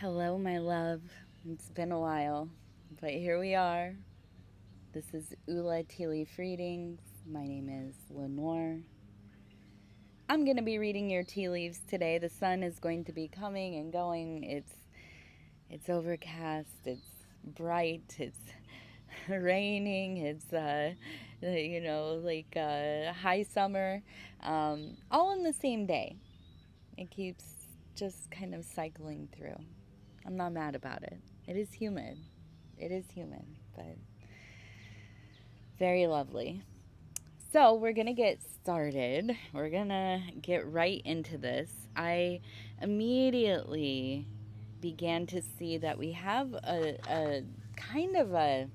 Hello, my love. It's been a while, but here we are. This is Tea Leaf Readings. My name is Lenore. I'm going to be reading your tea leaves today. The sun is going to be coming and going. It's overcast. It's bright. It's raining. It's high summer. All in the same day. It keeps just kind of cycling through. I'm not mad about it. It is humid. It is humid, but very lovely. So, we're going to get started. We're going to get right into this. I immediately began to see that we have a kind of a.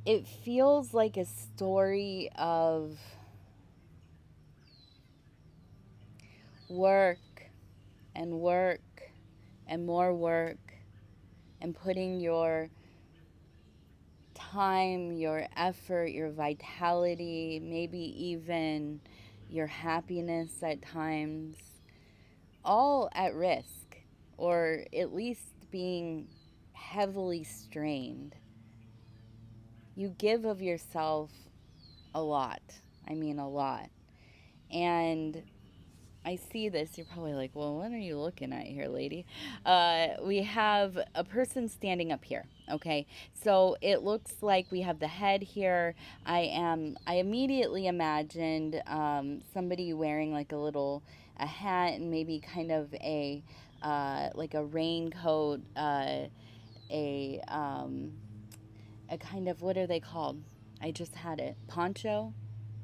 It feels like a story of work and work and more work and putting your time, your effort, your vitality, maybe even your happiness at times, all at risk, or at least being heavily strained. You give of yourself a lot. I mean, a lot. And I see this. You're probably like, well, what are you looking at here, lady? We have a person standing up here. Okay. So it looks like we have the head here. I immediately imagined somebody wearing like a hat and maybe kind of like a raincoat, a, um, a kind of, what are they called? I just had it. Poncho?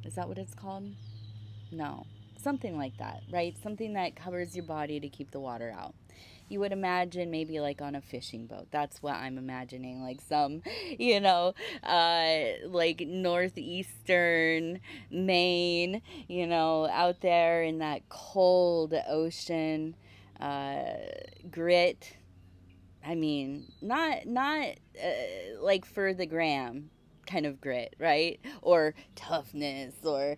Is that what it's called? No, something like that, right? Something that covers your body to keep the water out. You would imagine maybe like on a fishing boat. That's what I'm imagining. Like some, like northeastern Maine, out there in that cold ocean, uh, grit. I mean, not like for the gram kind of grit, right? Or toughness, or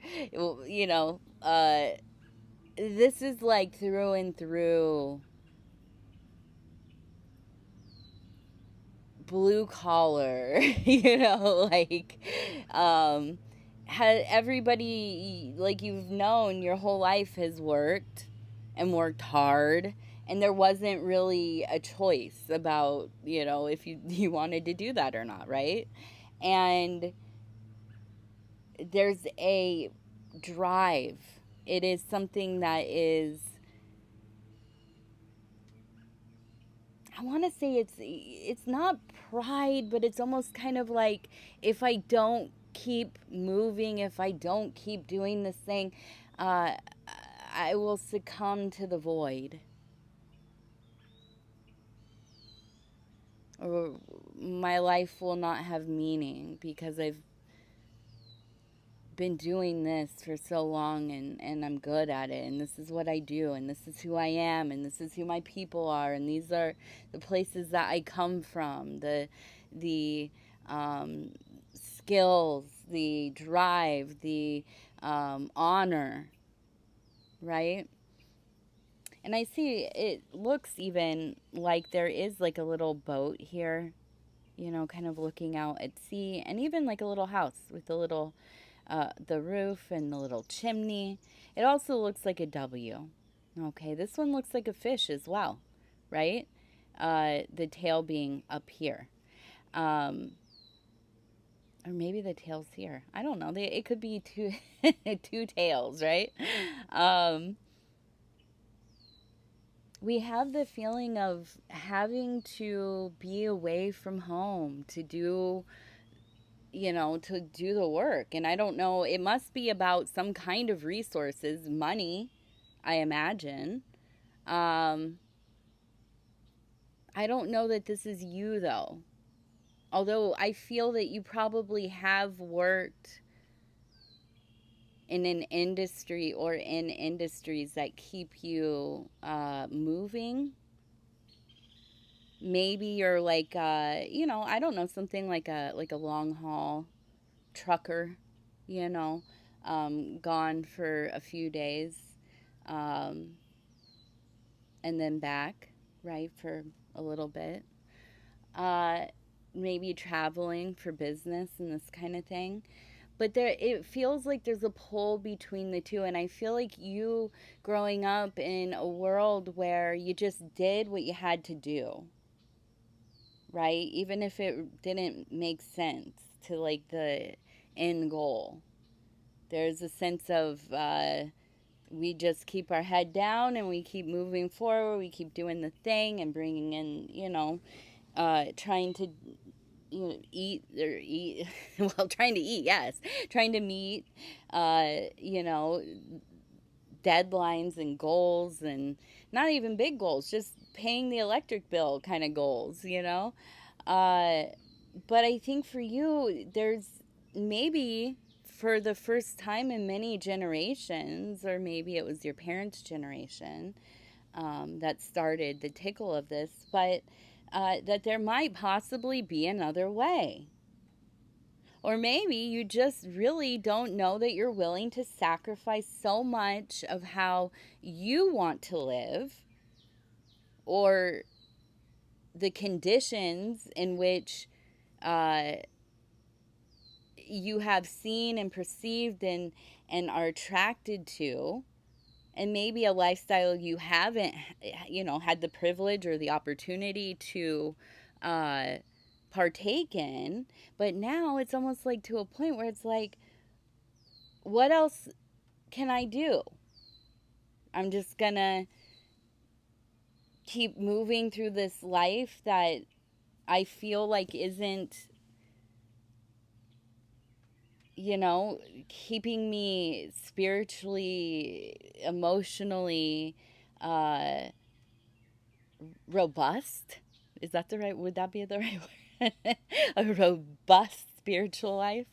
this is like through and through blue collar, like had everybody like you've known your whole life has worked and worked hard, and there wasn't really a choice about if you wanted to do that or not, right? And there's a drive. It is something that is, I want to say it's not pride, but it's almost kind of like, if I don't keep moving, if I don't keep doing this thing, uh, I will succumb to the void, or my life will not have meaning because I've been doing this for so long, and I'm good at it, and this is what I do, and this is who I am, and this is who my people are, and these are the places that I come from, the skills, the drive, the honor, right? And I see it looks even like there is like a little boat here, kind of looking out at sea, and even like a little house with a little the roof and the little chimney. It also looks like a W. Okay, this one looks like a fish as well, right? The tail being up here. Um, or maybe the tail's here. I don't know. It could be two, two tails, right? Um, we have the feeling of having to be away from home to do the work. And I don't know, it must be about some kind of resources, money, I imagine. Um, I don't know that this is you, though. Although I feel that you probably have worked in an industry or in industries that keep you moving. Maybe you're like, I don't know, something like a long haul trucker, you know, gone for a few days, um, and then back. right, for a little bit. Uh, Maybe traveling for business and this kind of thing. But there, it feels like there's a pull between the two. And I feel like you growing up in a world where you just did what you had to do, right? Even if it didn't make sense to like the end goal. There's a sense of we just keep our head down and we keep moving forward. We keep doing the thing and bringing in, trying to eat or eat well, trying to eat, yes, trying to meet you know deadlines and goals, and not even big goals, just paying the electric bill kind of goals, uh but I think for you there's maybe for the first time in many generations, or maybe it was your parents' generation that started the tickle of this, but that there might possibly be another way. Or maybe you just really don't know that you're willing to sacrifice so much of how you want to live, or the conditions in which uh, you have seen and perceived and are attracted to, and maybe a lifestyle you haven't had the privilege or the opportunity to uh, partake in. But now it's almost like to a point where it's like, what else can I do? I'm just gonna keep moving through this life that I feel like isn't, you know, keeping me spiritually, emotionally uh, robust. Is that the right? Would that be the right word? A robust spiritual life.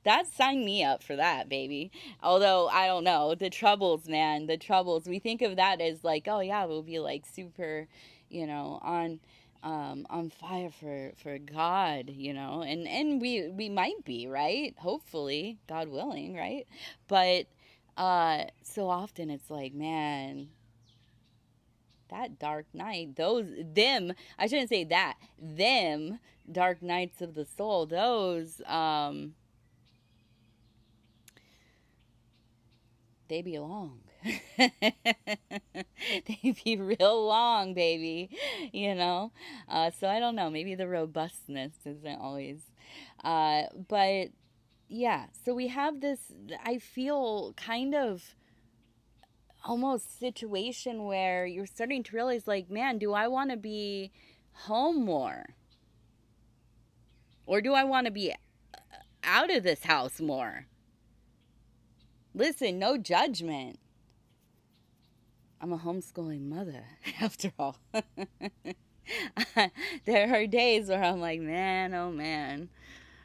That signed me up for that, baby. Although I don't know, the troubles, man, the troubles. We think of that as like, oh yeah, we'll be like super, on fire for God, and we might be, right? Hopefully, God willing, right? But so often it's like, man, that dark night, I shouldn't say that, them dark nights of the soul, those they be long. They be real long, baby. So I don't know, maybe the robustness isn't always but yeah, so we have this, I feel, kind of almost situation where you're starting to realize, like, man, do I want to be home more, or do I want to be out of this house more? Listen, no judgment. I'm a homeschooling mother, after all. There are days where I'm like, man, oh man,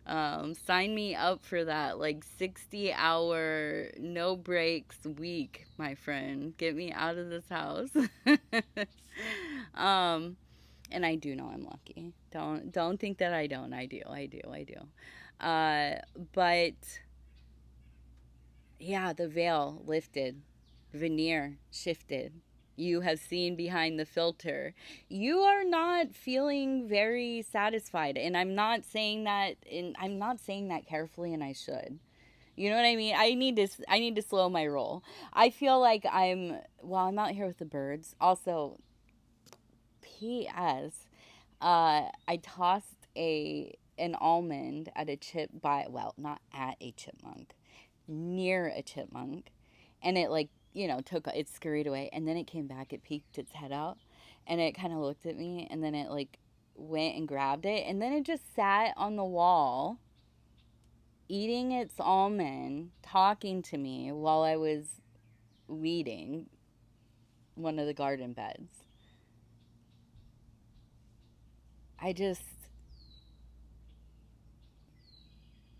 sign me up for that, like 60-hour, no breaks week, my friend. Get me out of this house. um, and I do know I'm lucky. Don't think that I don't. I do. But yeah, the veil lifted, veneer shifted. You have seen behind the filter. You are not feeling very satisfied, and I'm not saying that carefully, and I should. You know what I mean? I need to slow my roll. I feel like I'm out here with the birds. Also, P.S. I tossed an almond at a not at a chipmunk, near a chipmunk, and it, like, took it, scurried away, and then it came back. It peeked its head out, and it kind of looked at me, and then it, like, went and grabbed it, and then it just sat on the wall eating its almond, talking to me while I was weeding one of the garden beds. I just,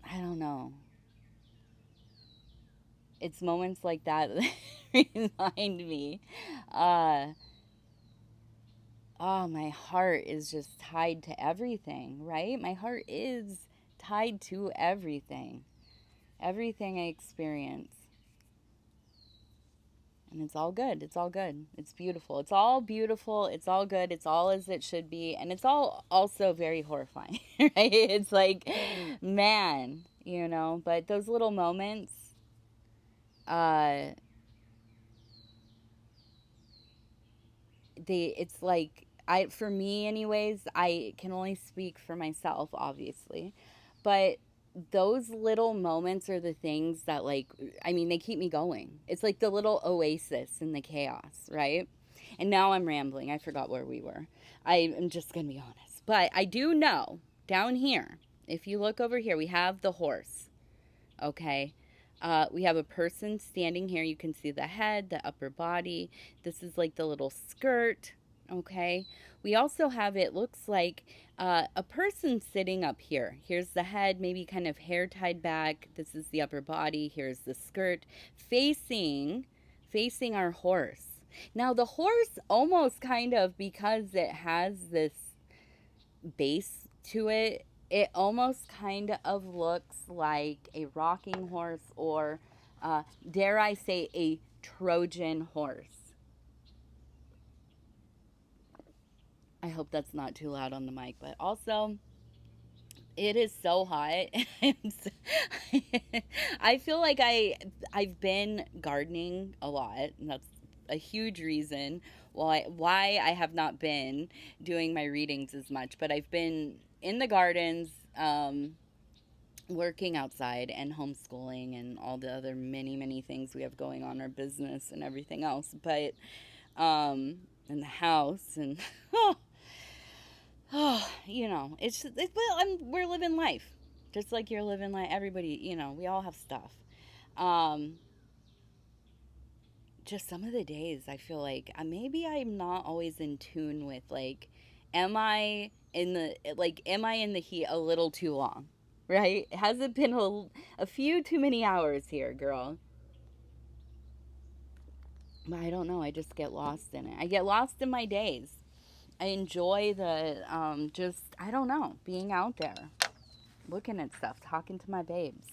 I don't know. It's moments like that that remind me. Uh, oh, my heart is just tied to everything, right? My heart is tied to everything. Everything I experience. And it's all good. It's all good. It's beautiful. It's all beautiful. It's all good. It's all as it should be. And it's all also very horrifying, right? It's like, man, you know, but those little moments, uh, it's like, for me anyways, I can only speak for myself, obviously, but those little moments are the things that, like, I mean, they keep me going. It's like the little oasis in the chaos, right? And now I'm rambling. I forgot where we were. I am just going to be honest. But I do know down here, if you look over here, we have the horse, okay? We have a person standing here. You can see the head, the upper body. This is like the little skirt, okay? We also have, it looks like a person sitting up here. Here's the head, maybe kind of hair tied back. This is the upper body. Here's the skirt facing our horse. Now, the horse almost kind of, because it has this base to it, it almost kind of looks like a rocking horse, or dare I say, a Trojan horse. I hope that's not too loud on the mic, but also, it is so hot. I feel like I've been gardening a lot, and that's a huge reason why I have not been doing my readings as much. But I've been in the gardens, working outside, and homeschooling, and all the other many things we have going on, our business and everything else. But in the house, and oh, you know, we're living life, just like you're living life. Everybody, you know, we all have stuff. Um, just some of the days, I feel like maybe I'm not always in tune with, like, am I in the heat a little too long? Right? Has it been a few too many hours here, girl? But I don't know. I just get lost in it. I get lost in my days. I enjoy the just, I don't know, being out there, looking at stuff, talking to my babes.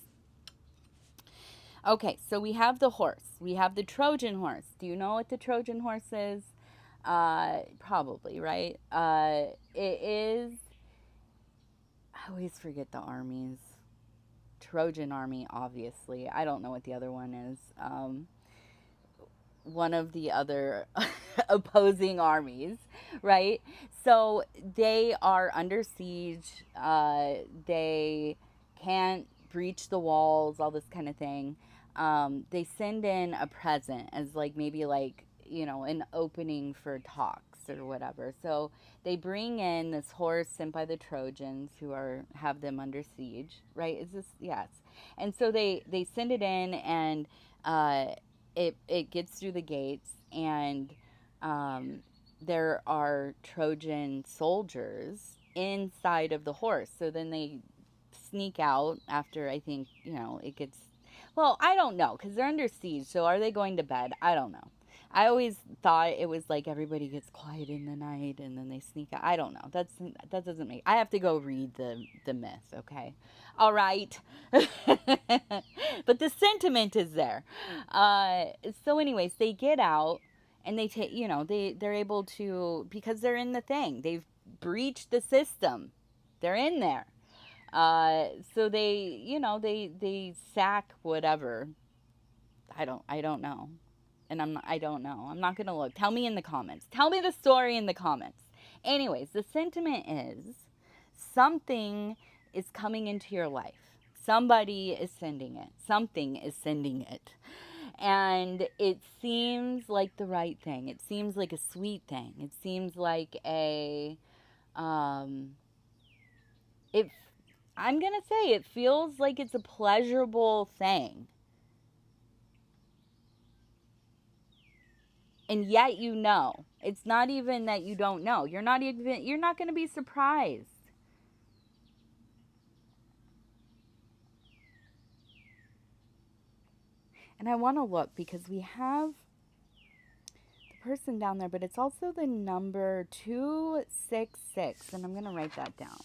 Okay, so we have the horse. We have the Trojan horse. Do you know what the Trojan horse is? Probably, right? It is, I always forget the armies. Trojan army, obviously. I don't know what the other one is. One of the other opposing armies, right? So they are under siege. They can't breach the walls, all this kind of thing. They send in a present as, like, maybe, like, you know, an opening for talks or whatever. So they bring in this horse sent by the Trojans, who have them under siege, right? Is this, yes? And so they send it in, and uh, it gets through the gates, and um, there are Trojan soldiers inside of the horse. So then they sneak out after, I think, you know, it gets, well, I don't know, because they're under siege. So are they going to bed? I don't know. I always thought it was like everybody gets quiet in the night and then they sneak out. I don't know. That doesn't make. I have to go read the myth. Okay, all right. But the sentiment is there. So, anyways, they get out, and they take. You know, they're able to, because they're in the thing. They've breached the system. They're in there. So they, you know, they sack whatever. I don't know. And I don't know. I'm not going to look. Tell me in the comments. Tell me the story in the comments. Anyways, the sentiment is something is coming into your life. Somebody is sending it. Something is sending it. And it seems like the right thing. It seems like a sweet thing. It seems like um, it, I'm going to say it feels like it's a pleasurable thing. And yet, you know, it's not even that you don't know. You're not going to be surprised. And I want to look, because we have the person down there, but it's also the number 266, and I'm going to write that down.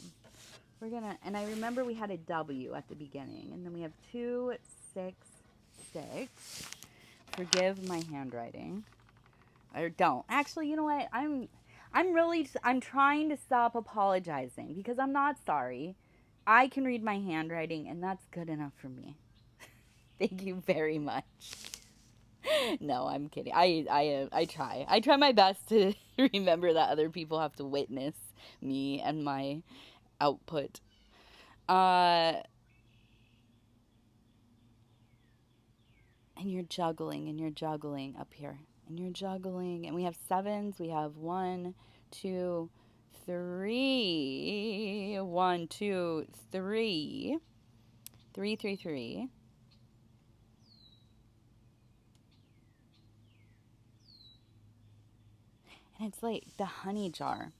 And I remember we had a W at the beginning, and then we have 266 Forgive my handwriting. Or don't. Actually, you know what? I'm trying to stop apologizing because I'm not sorry. I can read my handwriting and that's good enough for me. Thank you very much. No, I'm kidding. I try. I try my best to remember that other people have to witness me and my output. Uh and you're juggling up here. And you're juggling and we have sevens. We have one, two, three. One, two, three. Three, three, three. And it's like the honey jar.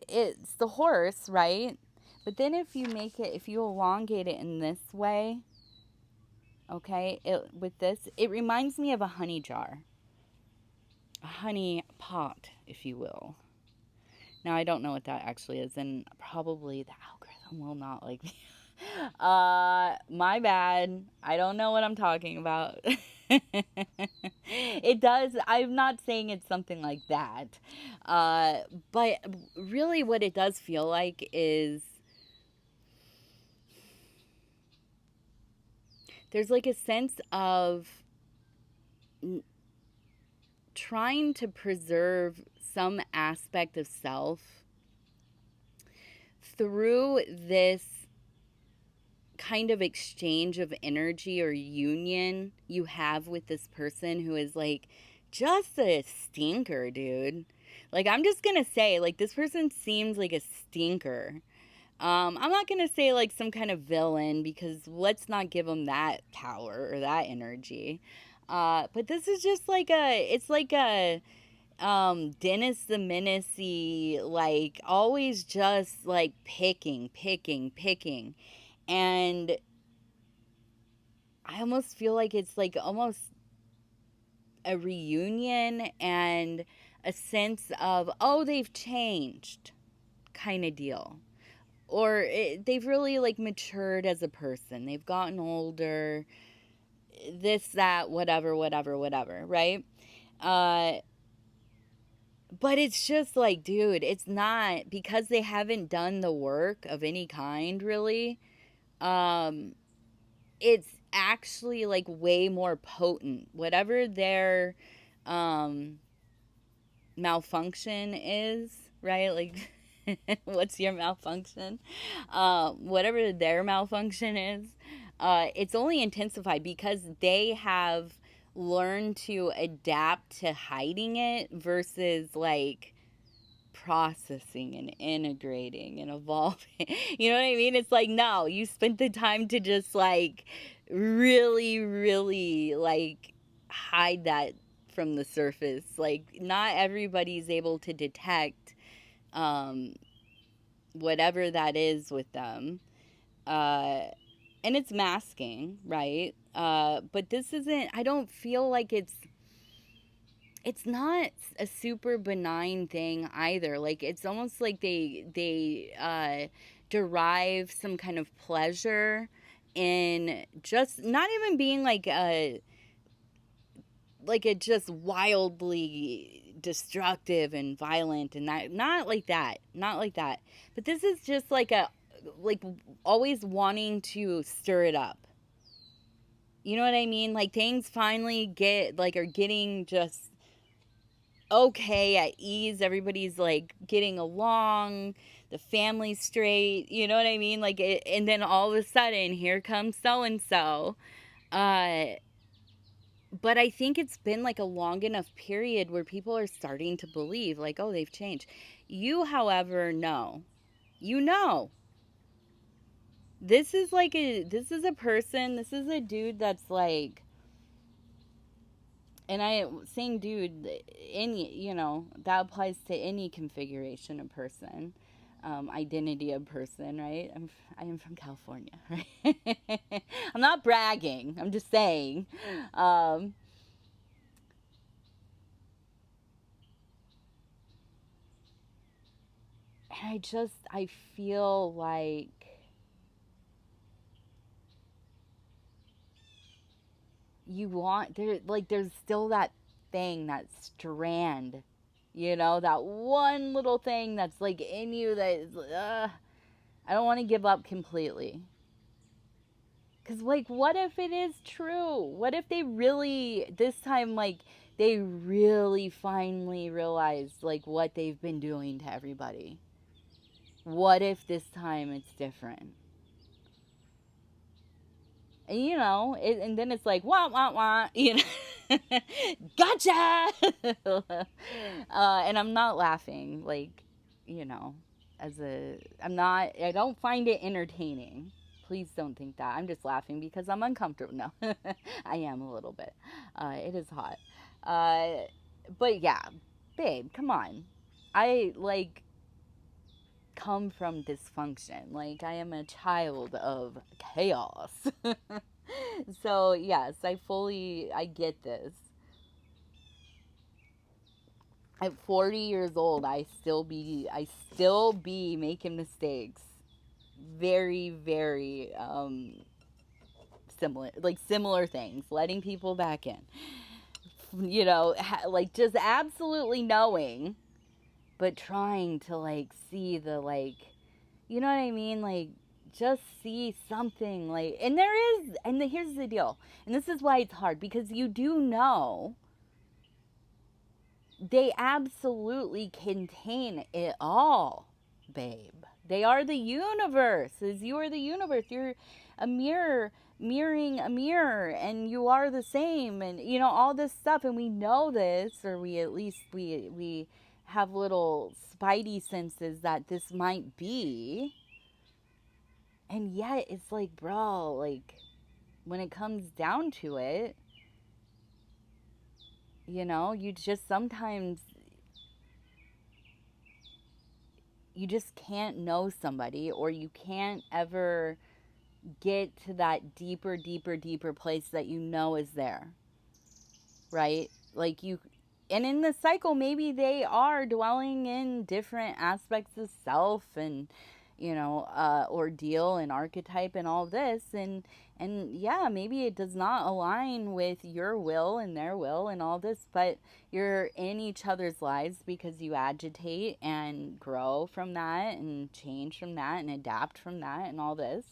It's the horse, right? But then if you elongate it in this way, okay, with this, it reminds me of a honey jar, a honey pot, if you will. Now, I don't know what that actually is, and probably the algorithm will not like me. My bad. I don't know what I'm talking about. It does. I'm not saying it's something like that. But really, what it does feel like is there's like a sense of trying to preserve some aspect of self through this kind of exchange of energy or union you have with this person who is like just a stinker, dude. Like, I'm just gonna say, like, this person seems like a stinker. I'm not gonna say like some kind of villain because let's not give them that power or that energy. But this is just like it's like a Dennis the Menace, like always just like picking. And I almost feel like it's like almost a reunion and a sense of, oh, they've changed kind of deal. Or they've really like matured as a person. They've gotten older, this, that, whatever, right? Uh, but it's just like, dude, it's not because they haven't done the work of any kind, really. Um, it's actually like way more potent. Whatever their um, malfunction is, right? Like, what's your malfunction? Whatever their malfunction is, it's only intensified because they have learned to adapt to hiding it versus like processing and integrating and evolving. You know what I mean? It's like, no, you spent the time to just like really like hide that from the surface. Like, not everybody's able to detect um, whatever that is with them. Uh, and it's masking, right? But this isn't, I don't feel like it's not a super benign thing either. Like, it's almost like they derive some kind of pleasure in just not even being like a just wildly destructive and violent and that, not like that, but this is just like a like always wanting to stir it up. You know what I mean? Like, things finally get like are getting just okay, at ease, everybody's like getting along, the family's straight, you know what I mean? Like it, and then all of a sudden here comes so and so. uh but I think it's been like a long enough period where people are starting to believe like, oh, they've changed. You, however, know, you know, this is a person, this is a dude that's like, and I saying dude, any, you know, that applies to any configuration of person, identity of person, right? I am from California, right? I'm not bragging. I'm just saying. Um, and I feel like you want there, like, there's still that thing, that strand, that one little thing that's like in you that is, I don't want to give up completely. Because, like, what if it is true? What if they really, this time, like, they really finally realize, like, what they've been doing to everybody? What if this time it's different? And, and then it's like, wah, wah, wah, gotcha! And I'm not laughing, like, you know, I don't find it entertaining. Please don't think that. I'm just laughing because I'm uncomfortable. No, I am a little bit. It is hot. Uh, but yeah, babe, come on. I, like, come from dysfunction. Like, I am a child of chaos. So, yes, I get this. At 40 years old, I still be making mistakes. Very, very similar things, letting people back in. Like, just absolutely knowing, but trying to, like, see the, like, you know what I mean? Like, just see something, like, and here's the deal. And this is why it's hard, because you do know they absolutely contain it all, babe. They are the universe. As you are the universe. You're a mirror mirroring a mirror, and you are the same, and all this stuff. And we know this, or we at least we have little spidey senses that this might be. And yet it's like, bro, like, when it comes down to it, you just sometimes, you just can't know somebody, or you can't ever get to that deeper, deeper, deeper place that is there, right? Like, and in the cycle, maybe they are dwelling in different aspects of self, and ordeal and archetype and all this, and yeah, maybe it does not align with your will and their will and all this, but you're in each other's lives because you agitate and grow from that, and change from that, and adapt from that, and all this.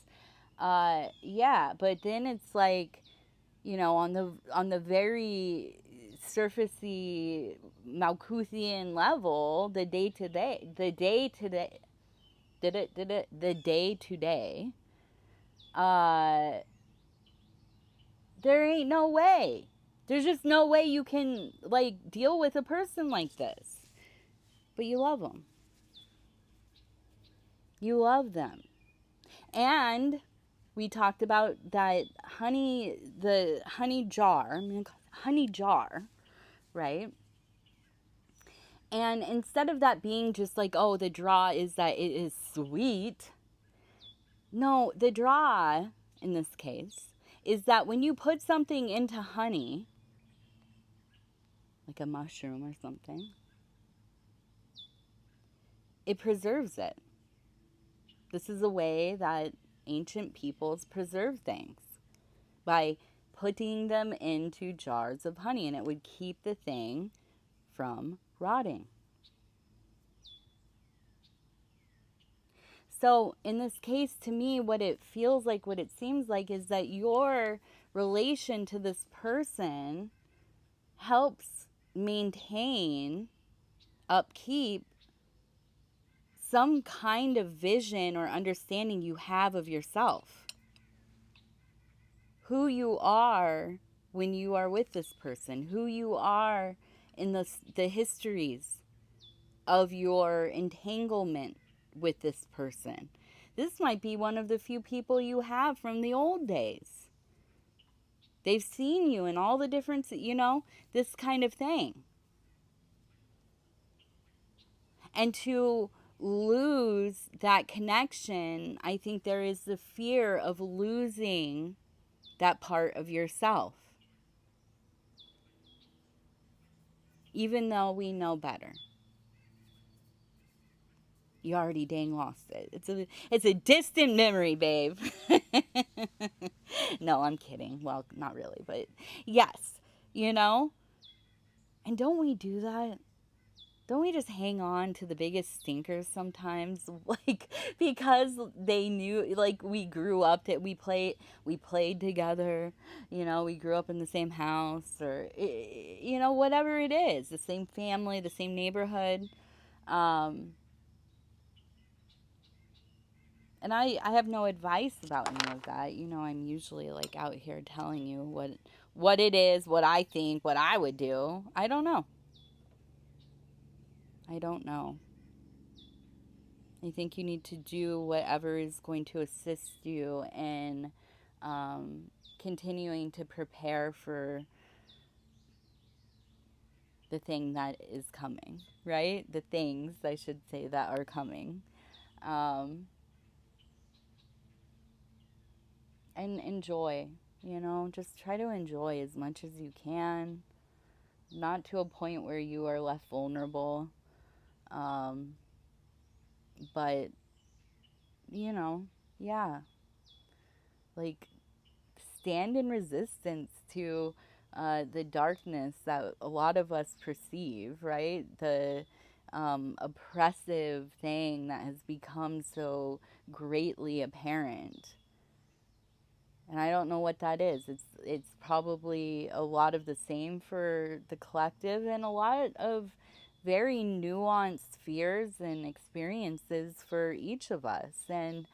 Yeah, but then it's like, on the very surfacey Malkuthian level, the day to day, the day to day, uh, there ain't no way. There's just no way you can, like, deal with a person like this. But you love them. You love them. And we talked about that the honey jar, honey jar, right? And instead of that being just like, oh, the draw is that it is sweet. No, the draw, in this case, is that when you put something into honey, like a mushroom or something, it preserves it. This is a way that ancient peoples preserve things, by putting them into jars of honey, and it would keep the thing from rotting. So in this case, to me, what it feels like, what it seems like, is that your relation to this person helps maintain, upkeep some kind of vision or understanding you have of yourself. Who you are when you are with this person, who you are in the histories of your entanglement with this person. This might be one of the few people you have from the old days. They've seen you in all the different, this kind of thing. And to lose that connection, I think there is the fear of losing that part of yourself. Even though we know better. You already dang lost it. It's a distant memory, babe. No, I'm kidding. Well, not really, but yes, you know? And don't we do that? Don't we just hang on to the biggest stinkers sometimes? Like, because they knew, like, we grew up, that we played together, we grew up in the same house, or, whatever it is, the same family, the same neighborhood. Um, and I have no advice about any of that. I'm usually like out here telling you what it is, what I think, what I would do. I don't know. I don't know. I think you need to do whatever is going to assist you in um, continuing to prepare for the thing that is coming, right? The things, I should say, that are coming. Um, and enjoy, just try to enjoy as much as you can, not to a point where you are left vulnerable. Um, but, you know, yeah, like stand in resistance to the darkness that a lot of us perceive, right? The oppressive thing that has become so greatly apparent. And I don't know what that is. It's probably a lot of the same for the collective, and a lot of very nuanced fears and experiences for each of us. And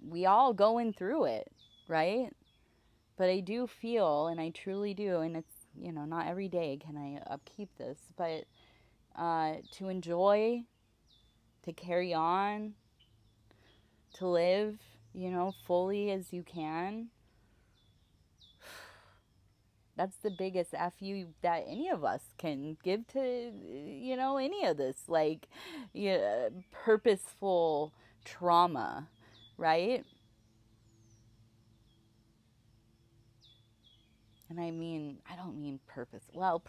we all going through it, right? But I do feel, and I truly do, and it's, not every day can I upkeep this, but to enjoy, to carry on, to live, fully as you can. That's the biggest fu that any of us can give to, any of this, like, purposeful trauma, right? And I don't mean purpose. Well,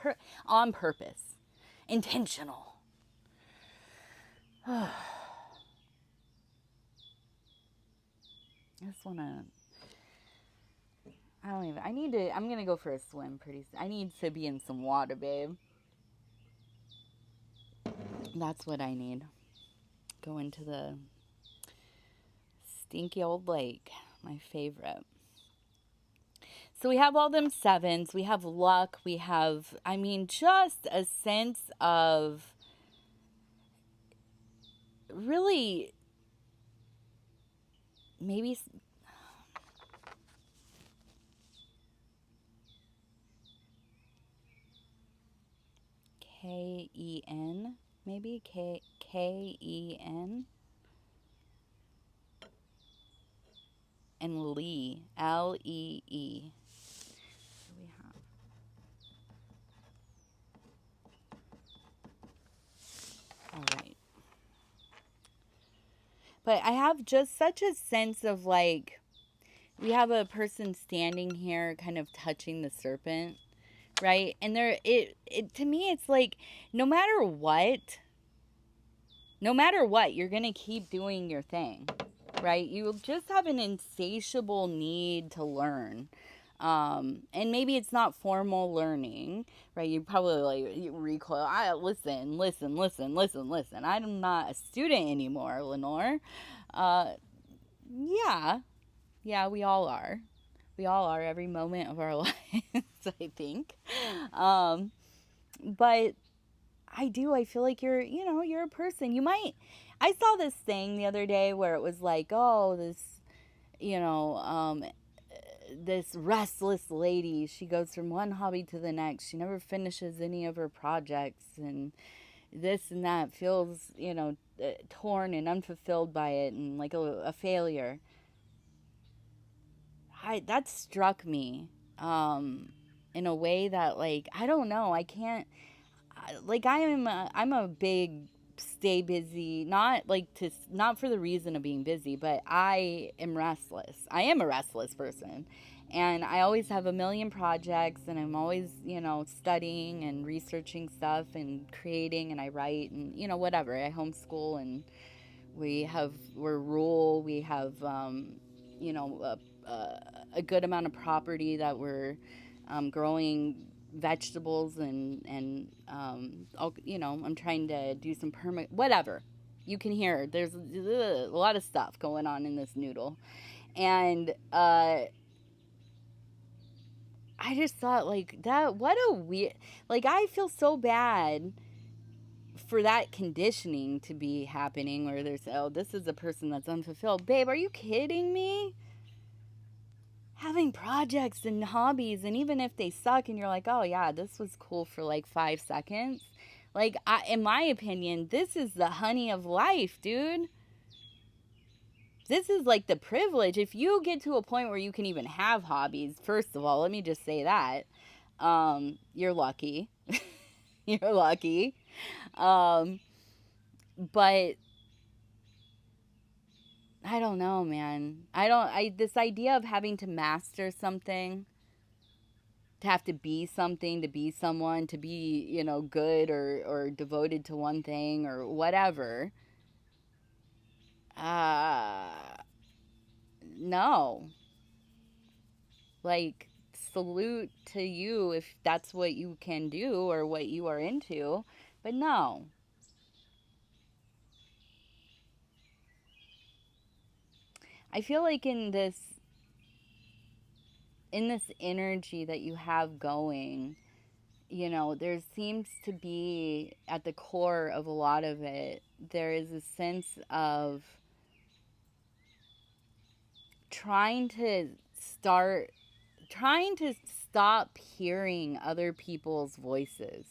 on purpose, intentional. I just want to. I don't even. I need to. I'm gonna go for a swim pretty soon. I need to be in some water, babe. That's what I need. Go into the stinky old lake, my favorite. So we have all them sevens. We have luck. We have, just a sense of really maybe Ken, maybe Ken, and Lee, Lee. So we have. All right. But I have just such a sense of like, we have a person standing here kind of touching the serpent, right? And it to me, it's like, no matter what, you're going to keep doing your thing, right? You just have an insatiable need to learn. And maybe it's not formal learning, right? You probably like you recoil. Listen. I'm not a student anymore, Lenore. Uh, yeah, yeah, we all are. We all are every moment of our lives, I think. Um, but I do. I feel like you're a person. You might. I saw this thing the other day where it was like, oh, you know, um, this restless lady. She goes from one hobby to the next. She never finishes any of her projects, and this and that feels, torn and unfulfilled by it, and like a failure. That struck me, in a way that, like, I don't know. I can't. Like, I'm a big stay busy, not like to not for the reason of being busy, but I am restless. I am a restless person, and I always have a million projects, and I'm always, studying and researching stuff and creating, and I write, and whatever. I homeschool, and we're rural. We have a good amount of property that we're growing vegetables and I'm trying to do some perma whatever. You can hear there's a lot of stuff going on in this noodle, and I just thought like that. What a weird. Like I feel so bad for that conditioning to be happening where there's, oh, this is a person that's unfulfilled. Babe, are you kidding me? Having projects and hobbies, and even if they suck and you're like, oh yeah, this was cool for like 5 seconds, like in my opinion, this is the honey of life, dude. This is like the privilege. If you get to a point where you can even have hobbies, first of all, let me just say that you're lucky. You're lucky. um, but I don't know, man. I this idea of having to master something, to have to be something, to be someone, to be, good or devoted to one thing or whatever. Uh no. Like, salute to you if that's what you can do or what you are into, but no. I feel like in this energy that you have going, there seems to be at the core of a lot of it, there is a sense of trying to start, trying to stop hearing other people's voices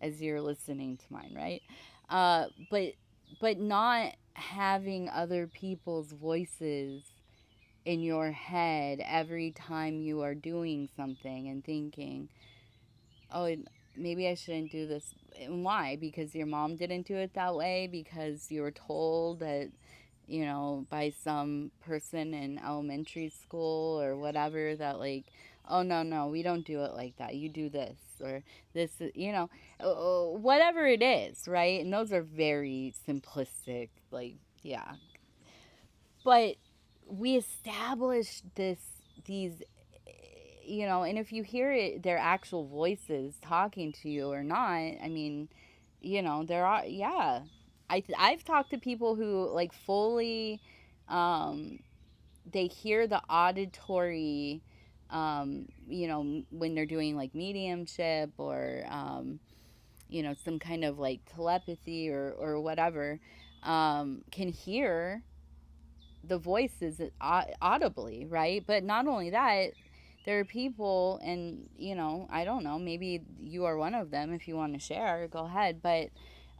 as you're listening to mine, right? But not having other people's voices in your head every time you are doing something and thinking, oh, maybe I shouldn't do this. And why? Because your mom didn't do it that way? Because you were told that, by some person in elementary school or whatever that, like, oh, no, no, we don't do it like that. You do this or this, whatever it is, right? And those are very simplistic, like, yeah. But we established these, and if you hear it, their actual voices talking to you or not, I mean, there are, yeah. I've talked to people who like fully, um, they hear the auditory, when they're doing like mediumship or, some kind of like telepathy or whatever, can hear the voices audibly, right? But not only that, there are people, and I don't know, maybe you are one of them. If you want to share, go ahead. But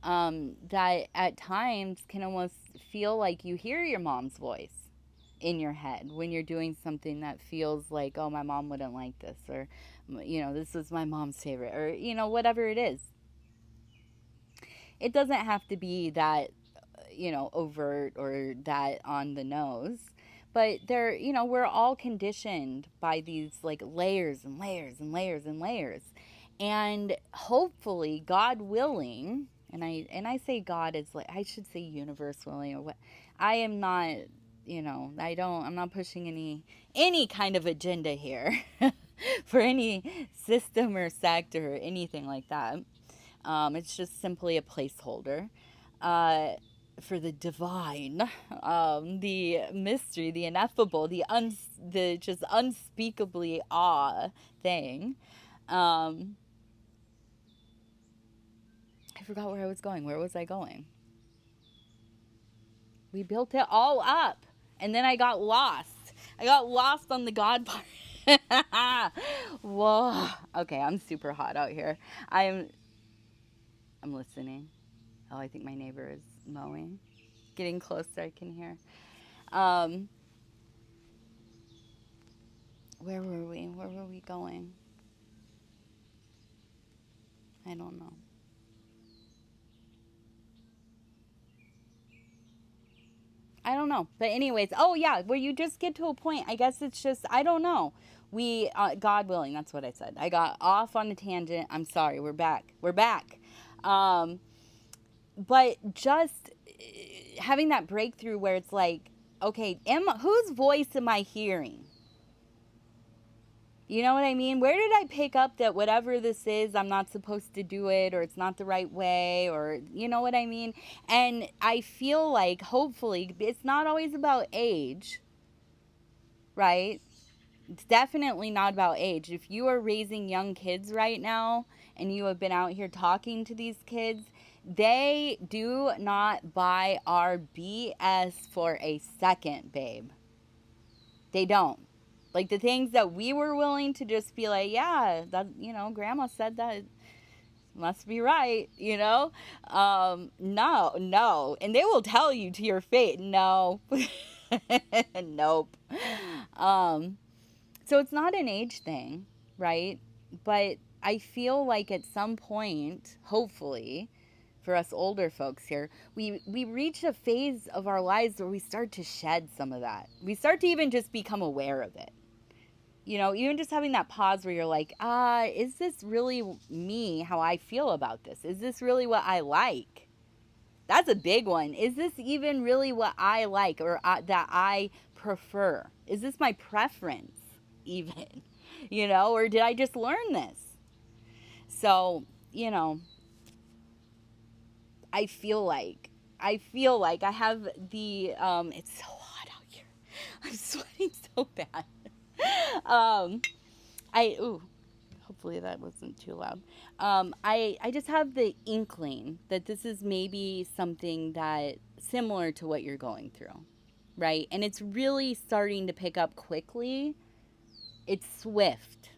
that at times can almost feel like you hear your mom's voice in your head when you're doing something that feels like, oh, my mom wouldn't like this, or this was my mom's favorite, or whatever it is. It doesn't have to be that, overt or that on the nose. But we're all conditioned by these like layers and layers and layers and layers. And hopefully, God willing, and I say God is like, I should say universe willing or what. I am not, I'm not pushing any kind of agenda here for any system or sect or anything like that. It's just simply a placeholder uh, for the divine, the mystery, the ineffable, the just unspeakably awe thing. Um, I forgot where I was going. Where was I going? We built it all up, and then I got lost. I got lost on the God part. Whoa. Okay, I'm super hot out here. I'm listening. Oh, I think my neighbor is mowing. Getting closer, I can hear. Um, where were we? Where were we going? I don't know. I don't know. But anyways, oh yeah, where you just get to a point. I guess it's just I don't know. We God willing, that's what I said. I got off on a tangent. I'm sorry. We're back. We're back. Um, but just having that breakthrough where it's like okay, whose voice am I hearing? You know what I mean? Where did I pick up that whatever this is, I'm not supposed to do it, or it's not the right way, or you know what I mean? And I feel like hopefully it's not always about age, right? It's definitely not about age. If you are raising young kids right now and you have been out here talking to these kids, they do not buy our BS for a second, babe. They don't. Like the things that we were willing to just be like, yeah, that, grandma said that, must be right, no, no. And they will tell you to your face, no. Nope. Um, so it's not an age thing, right? But I feel like at some point, hopefully, for us older folks here, we reach a phase of our lives where we start to shed some of that. We start to even just become aware of it. Even just having that pause where you're like, is this really me, how I feel about this? Is this really what I like? That's a big one. Is this even really what I like, or that I prefer? Is this my preference even? Or did I just learn this? So, I feel like I have the it's so hot out here. I'm sweating so bad. um Hopefully that wasn't too loud. I just have the inkling that this is maybe something that similar to what you're going through, right? And it's really starting to pick up quickly. It's swift.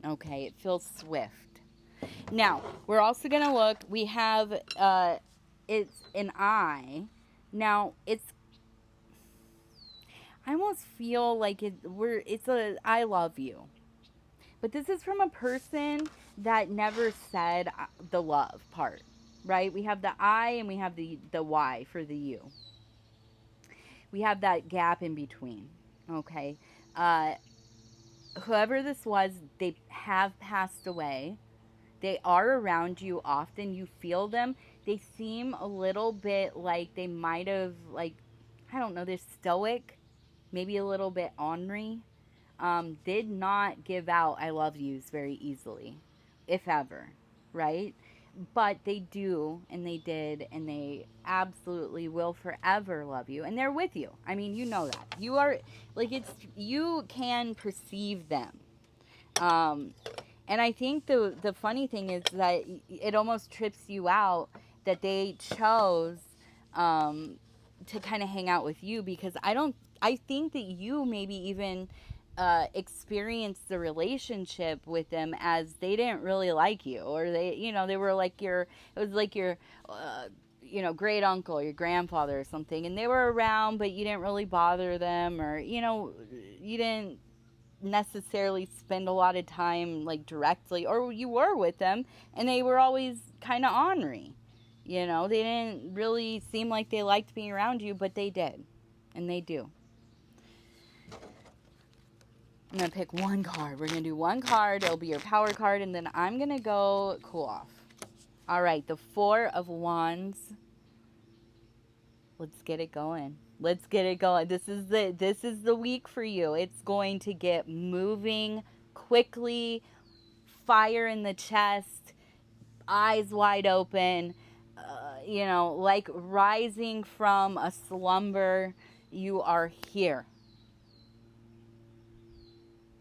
Okay, it feels swift. Now, we're also going to look, we have it's an I. Now, I almost feel like it's a I love you. But this is from a person that never said the love part, right? We have the I and we have the Y for the you. We have that gap in between, okay? Uh, Whoever this was, they have passed away. They are around you often. You feel them. They seem a little bit like they might have, like, I don't know, they're stoic, maybe a little bit ornery. Did not give out I love yous very easily, if ever, right? But they do, and they did, and they absolutely will forever love you, and they're with you. I mean, you know that. You are, like, you can perceive them. Um, and I think the funny thing is that it almost trips you out that they chose um, to kind of hang out with you, because I think that you maybe even experienced the relationship with them as they didn't really like you, or they were like it was like your great uncle, your grandfather or something, and they were around, but you didn't really bother them, or you didn't necessarily spend a lot of time like directly, or you were with them and they were always kind of ornery. They didn't really seem like they liked being around you, but they did, and they do. I'm gonna pick one card. We're gonna do one card. It'll be your power card, and then I'm gonna go cool off. All right, the Four of Wands. Let's get it going. Let's get it going. This is the week for you. It's going to get moving quickly. Fire in the chest, eyes wide open. Like rising from a slumber. You are here.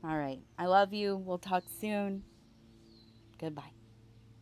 All right. I love you. We'll talk soon. Goodbye.